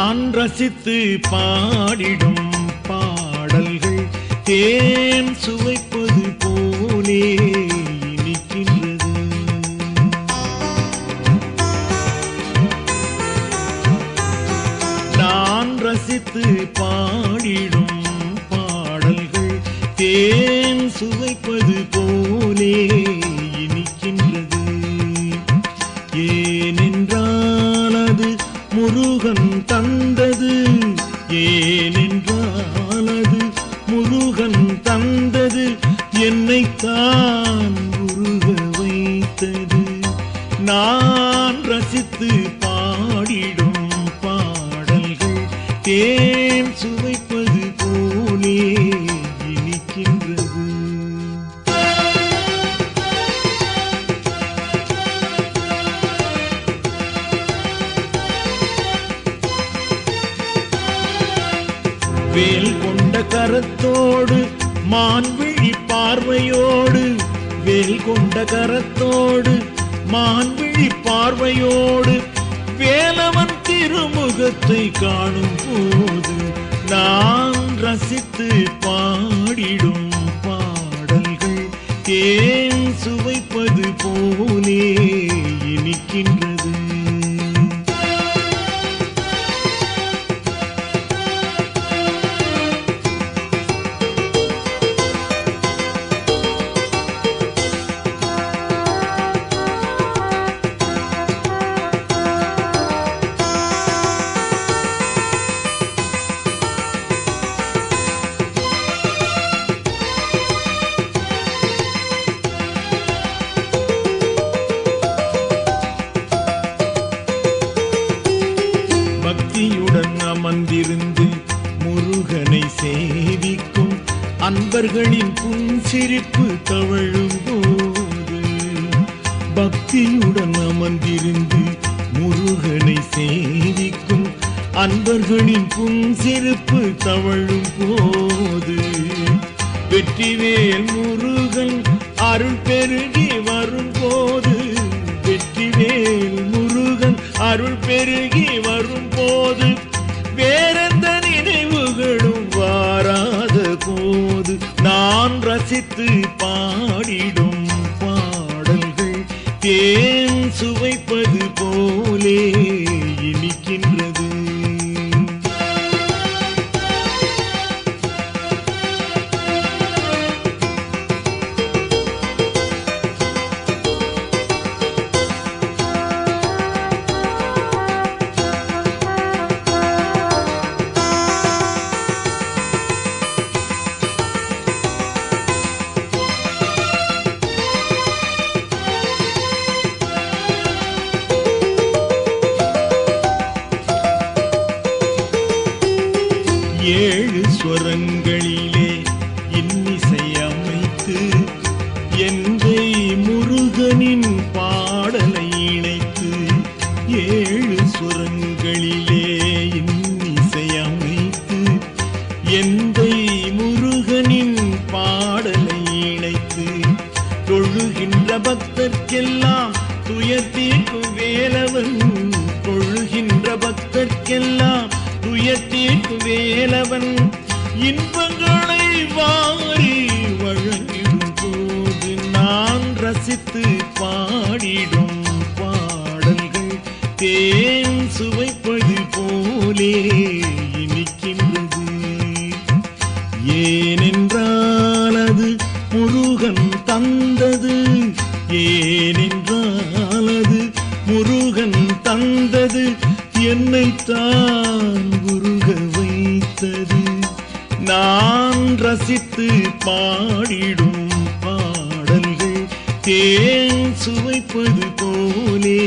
நான் ரசித்து பாடிடும் பாடல்கள் தேன் சுவைப்பது போலே இனிக்கின்றது. நான் ரசித்து பாடிடும் பாடல்கள் தேன் சுவைப்பது போலே இனிக்கின்றது. ஏனென்றால் அது முருகன் தந்தது, ஏனென்றால் அது முருகன் தந்தது, என்னைத்தான் உருக வைத்தது. நான் ரசித்து பாடிடும் பாடல்கள் தேன் சுவைப்பது போலே இனிக்கின்றது. வேல் கொண்ட கரத்தோடு மான்விழி பார்வையோடு, வேல் கொண்ட கரத்தோடு மான்விழி பார்வையோடு வேலவன் திருமுகத்தை காணும் போது நான் ரசித்து பாடிடும் பாடல்கள் தேன் சுவைப்பது போலே இனிக்கின்றது. பக்தியுடன் அமர்ந்திருந்து முருகனை சேவிக்கும் அன்பர்களின் புன்சிரிப்பு தவழும் போது, பக்தியுடன் அமர்ந்திருந்து முருகனை சேவிக்கும் அன்பர்களின் புன்சிரிப்பு தவழும் போது, வெற்றிவேல் முருகன் அருள் பெருகி வரும்போது, வெற்றிவேல் முருகன் அருள் பெருகி வரும்போது வேறெந்த நினைவுகளும் வாராத போது நான் ரசித்து பாடிடும் பாடல்கள் தேன் சுவைப்பது போலே இனிக்கின்றது. ஏழு ஸ்வரங்களிலே இன்னிசை அமைத்து எந்தை முருகனின் பாடலை இணைத்து, ஏழு ஸ்வரங்களிலே இன்னிசை அமைத்து எந்தை முருகனின் பாடலை இணைத்து தொழுகின்ற பக்தர்க்கெல்லாம் துயர் தீர்க்கும் வேலவன், தொழுகின்ற பக்தர்க்கெல்லாம் துயர் தீர்க்கும் வேலவன் இன்பங்களை வாரி வழங்கிடும் போது நான் ரசித்து பாடிடும் பாடல்கள் தேன் சுவைப்பது போலே இனிக்கின்றது. ஏனென்றால் அது முருகன் தந்தது, ஏனென்றால் அது முருகன் தந்தது, என்னைத்தான் உருக வைத்தது. நான் ரசித்து பாடிடும் பாடல்கள் தேன் சுவைப்பது போலே